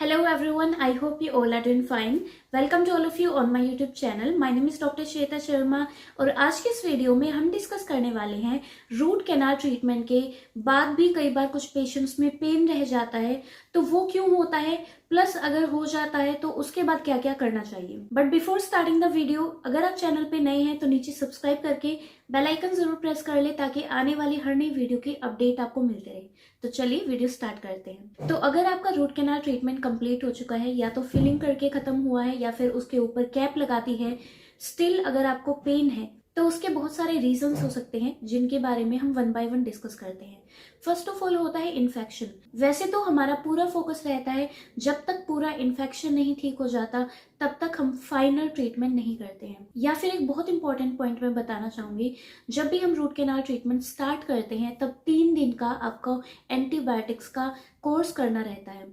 Hello everyone, I hope you all are doing fine. Welcome to all of you on my YouTube channel. My name is Dr. Shweta Sharma और आज के इस video में हम discuss करने वाले हैं रूट कैनाल ट्रीटमेंट के बाद भी कई बार कुछ पेशेंट्स में पेन रह जाता है, तो वो क्यों होता है, प्लस अगर हो जाता है तो उसके बाद क्या क्या करना चाहिए। But before starting the video, अगर आप चैनल पे नए हैं तो नीचे सब्सक्राइब करके बेल आइकन जरूर प्रेस कर ले ताकि आने वाली हर नई वीडियो की अपडेट आपको मिलते रहे। तो चलिए वीडियो स्टार्ट करते हैं। तो अगर आपका रूट कैनाल ट्रीटमेंट कंप्लीट हो चुका है या तो फिलिंग करके खत्म हुआ है या फिर उसके ऊपर कैप लगाती है, स्टिल अगर आपको पेन है तो उसके बहुत सारे रीजंस हो सकते हैं जिनके बारे में हम वन बाय वन डिस्कस करते हैं। फर्स्ट ऑफ ऑल होता है इन्फेक्शन। वैसे तो हमारा पूरा फोकस रहता है जब तक पूरा इन्फेक्शन नहीं ठीक हो जाता तब तक हम फाइनल ट्रीटमेंट नहीं करते हैं। या फिर एक बहुत इंपॉर्टेंट पॉइंट मैं बताना चाहूंगी, जब भी हम रूट कैनाल ट्रीटमेंट स्टार्ट करते हैं तब 3 दिन का आपको एंटीबायोटिक्स का कोर्स करना रहता है।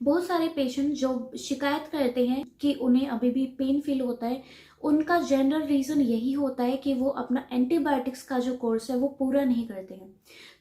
बहुत सारे पेशेंट जो शिकायत करते हैं कि उन्हें अभी भी पेन फील होता है, उनका जनरल रीजन यही होता है कि वो अपना एंटीबायोटिक्स का जो कोर्स है वो पूरा नहीं करते हैं।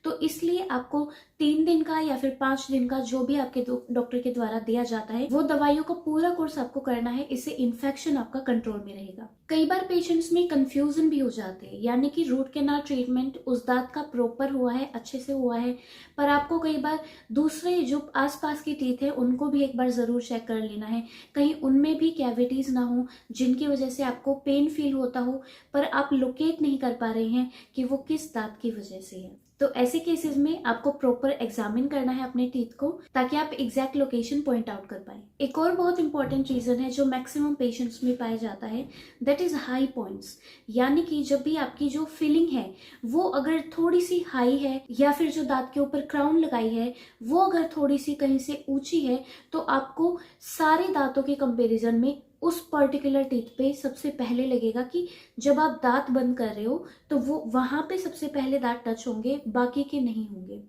तो इसलिए आपको 3 दिन का या फिर 5 दिन का जो भी आपके डॉक्टर के द्वारा दिया जाता है वो दवाइयों का पूरा कोर्स आपको करना है। इससे इन्फेक्शन आपका कंट्रोल में रहेगा। कई बार पेशेंट्स में कंफ्यूजन भी हो जाते हैं, यानी कि रूट कैनाल ट्रीटमेंट उस दांत का प्रॉपर हुआ है, अच्छे से हुआ है, पर आपको कई बार दूसरे जो आसपास की टीथ है उनको भी एक बार जरूर चेक कर लेना है, कहीं उनमें भी कैविटीज ना हो जिनकी वजह से आपको पेन फील होता हो पर आप लोकेट नहीं कर पा रहे हैं कि वो किस दांत की वजह से है। तो ऐसे केसेस में आपको प्रॉपर एग्जामिन करना है अपने टीथ को ताकि आप एग्जैक्ट लोकेशन पॉइंट आउट कर पाए। एक और बहुत इंपॉर्टेंट रीजन है जो मैक्सिमम पेशेंट्स में पाया जाता है, दैट इज हाई पॉइंट्स। यानी कि जब भी आपकी जो फिलिंग है वो अगर थोड़ी सी हाई है या फिर जो दांत के ऊपर क्राउन लगाई है वो अगर थोड़ी सी कहीं से ऊंची है, तो आपको सारे दांतों के कंपेरिजन में उस पर्टिकुलर टीथ पे सबसे पहले लगेगा कि जब आप दांत बंद कर रहे हो तो वो वहां पे सबसे पहले दांत टच होंगे, बाकी के नहीं होंगे।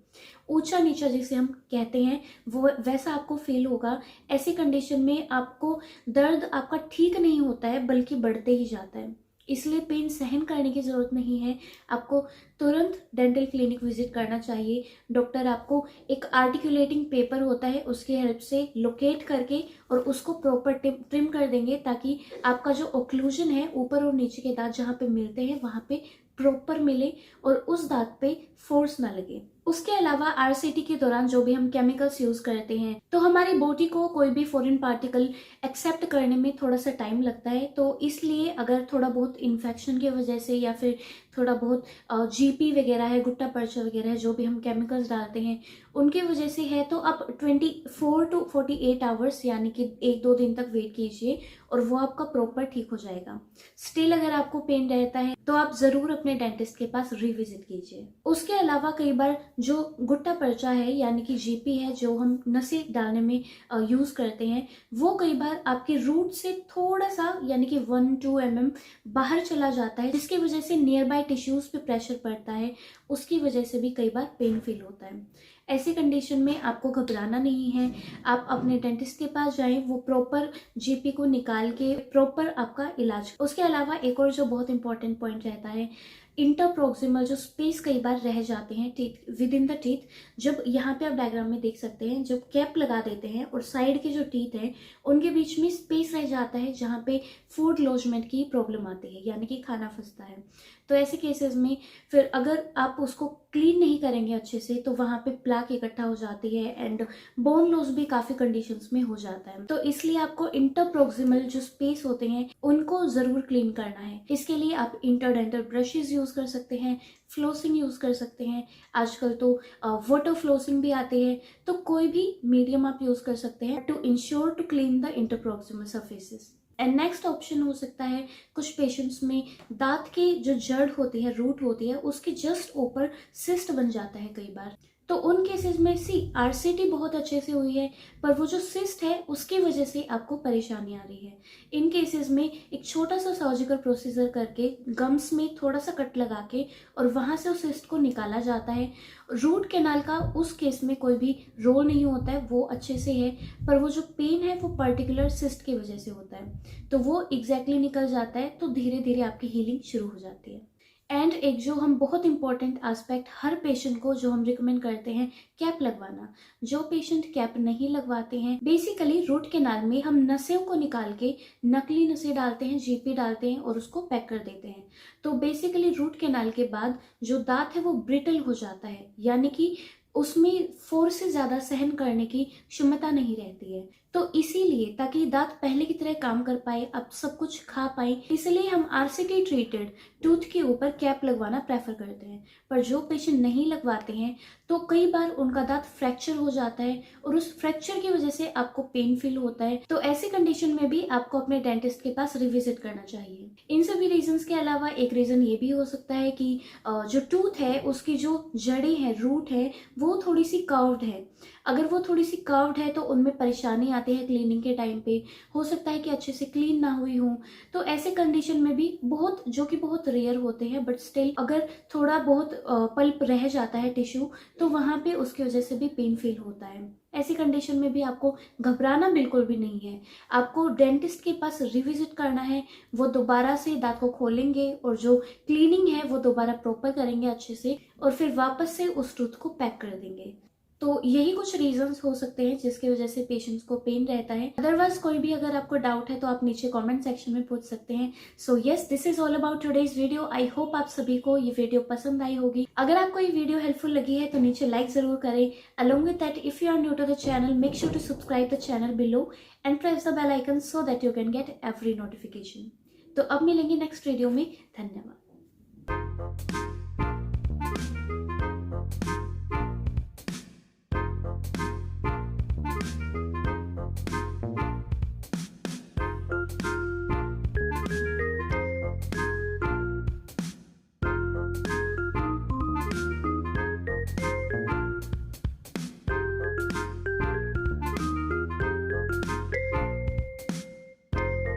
ऊंचा नीचा जिसे हम कहते हैं वो वैसा आपको फील होगा। ऐसी कंडीशन में आपको दर्द आपका ठीक नहीं होता है बल्कि बढ़ते ही जाता है। इसलिए पेन सहन करने की जरूरत नहीं है, आपको तुरंत डेंटल क्लिनिक विजिट करना चाहिए। डॉक्टर आपको एक आर्टिकुलेटिंग पेपर होता है उसकी हेल्प से लोकेट करके और उसको प्रॉपर ट्रिम कर देंगे ताकि आपका जो ओक्लूजन है ऊपर और नीचे के दांत जहाँ पे मिलते हैं वहां पे प्रॉपर मिले और उस दांत पे फोर्स ना लगे। उसके अलावा आरसीटी के दौरान जो भी हम केमिकल्स यूज करते हैं तो हमारी बॉडी को कोई भी फॉरेन पार्टिकल एक्सेप्ट करने में थोड़ा सा टाइम लगता है। तो इसलिए अगर थोड़ा बहुत इन्फेक्शन की वजह से या फिर थोड़ा बहुत जीपी वगैरह है, गुट्टा पर्चा वगैरह है, जो भी हम केमिकल्स डालते हैं उनकी वजह से है, तो आप 24 to 48 आवर्स यानी कि 1-2 दिन तक वेट कीजिए और वो आपका प्रॉपर ठीक हो जाएगा। स्टिल अगर आपको पेन रहता है तो आप जरूर अपने डेंटिस्ट के पास रिविजिट कीजिए। उसके अलावा कई बार जो गुट्टा पर्चा है यानी कि जीपी है जो हम नसें डालने में यूज करते हैं, वो कई बार आपके रूट से थोड़ा सा यानी कि 1-2 mm बाहर चला जाता है, जिसकी वजह से नियर बाय टिश्यूज पे प्रेशर पड़ता है, उसकी वजह से भी कई बार पेन फील होता है। ऐसी कंडीशन में आपको घबराना नहीं है, आप अपने डेंटिस्ट के पास जाएं, वो प्रॉपर जीपी को निकाल के प्रॉपर आपका इलाज। उसके अलावा एक और जो बहुत इंपॉर्टेंट पॉइंट रहता है, इंटरप्रोक्सिमल जो स्पेस कई बार रह जाते हैं teeth with in the teeth. जब यहाँ पे आप डायग्राम में देख सकते हैं, जब कैप लगा देते हैं और साइड के जो टीथ हैं उनके बीच में स्पेस रह जाता है जहाँ पे फूड लॉजमेंट की प्रॉब्लम आती है यानी कि खाना फंसता है। तो ऐसे केसेस में फिर अगर आप उसको क्लीन नहीं करेंगे अच्छे से तो वहां पे प्लाक इकट्ठा हो जाती है एंड बोन लॉस भी काफी कंडीशंस में हो जाता है। तो इसलिए आपको इंटरप्रोक्सिमल जो स्पेस होते हैं उनको जरूर क्लीन करना है। इसके लिए आप इंटरडेंटल ब्रशेस यूज कर सकते हैं, फ्लोसिंग यूज कर सकते हैं, आजकल तो वाटर फ्लोसिंग भी आती है, तो कोई भी मीडियम आप यूज कर सकते हैं to ensure to clean the interproximal surfaces. And next option हो सकता है, कुछ पेशेंट्स में दांत की जो जड़ होती है, रूट होती है, उसके जस्ट ऊपर सिस्ट बन जाता है कई बार। तो उन केसेस में आरसीटी बहुत अच्छे से हुई है पर वो जो सिस्ट है उसकी वजह से आपको परेशानी आ रही है। इन केसेस में एक छोटा सा सर्जिकल प्रोसीजर करके गम्स में थोड़ा सा कट लगा के और वहां से उस सिस्ट को निकाला जाता है। रूट कैनाल का उस केस में कोई भी रोल नहीं होता है, वो अच्छे से है, पर वो जो पेन है वो पर्टिकुलर सिस्ट की वजह से होता है, तो वो एग्जैक्टली निकल जाता है, तो धीरे धीरे आपकी हीलिंग शुरू हो जाती है। एंड एक जो हम बहुत इंपॉर्टेंट एस्पेक्ट हर पेशेंट को जो हम रिकमेंड करते हैं, कैप लगवाना। जो पेशेंट कैप नहीं लगवाते हैं, बेसिकली रूट कैनाल में हम नसों को निकाल के नकली नसें डालते हैं, जीपी डालते हैं और उसको पैक कर देते हैं। तो बेसिकली रूट कैनाल के बाद जो दांत है वो ब्रिटल हो जाता है, यानी कि उसमें फोर्स से ज्यादा सहन करने की क्षमता नहीं रहती है। तो इसीलिए ताकि दांत पहले की तरह काम कर पाए, अब सब कुछ खा पाए, इसलिए हम आरसीटी ट्रीटेड टूथ के ऊपर कैप लगवाना प्रेफर करते हैं। पर जो पेशेंट नहीं लगवाते हैं तो कई बार उनका दांत फ्रैक्चर हो जाता है और उस फ्रैक्चर की वजह से आपको पेन फील होता है। तो ऐसी कंडीशन में भी आपको अपने डेंटिस्ट के पास रिविजिट करना चाहिए। इन सभी रीजंस के अलावा एक रीजन ये भी हो सकता है कि जो टूथ है उसकी जो जड़ें हैं, रूट है, वो थोड़ी सी कर्व्ड है। अगर वो थोड़ी सी कर्व्ड है तो उनमें परेशानी आती है क्लीनिंग के टाइम पे। हो सकता है कि अच्छे से क्लीन ना हुई हो। तो ऐसे कंडीशन में भी बहुत, जो कि बहुत रेयर होते हैं, बट स्टिल अगर थोड़ा बहुत पल्प रह जाता है टिश्यू, तो वहां पे उसकी वजह से भी पेन फील होता है। ऐसी कंडीशन में भी आपको घबराना बिल्कुल भी नहीं है। आपको डेंटिस्ट के पास रिविजिट करना है, वो दोबारा से दांत को खोलेंगे और जो क्लीनिंग है वो दोबारा प्रॉपर करेंगे अच्छे से, और फिर वापस से उस टूथ को पैक कर देंगे। तो यही कुछ रीजंस हो सकते हैं जिसकी वजह से पेशेंट्स को पेन रहता है। अदरवाइज कोई भी अगर आपको डाउट है तो आप नीचे कमेंट सेक्शन में पूछ सकते हैं। So yes, this is all about today's video. I hope आप सभी को ये वीडियो पसंद आई होगी। अगर आपको ये वीडियो हेल्पफुल लगी है तो नीचे लाइक जरूर करें। Along with that, if you are new to the channel, make sure to subscribe the channel below and press the bell icon so that you can get every notification. तो अब मिलेंगे next video में। धन्यवाद।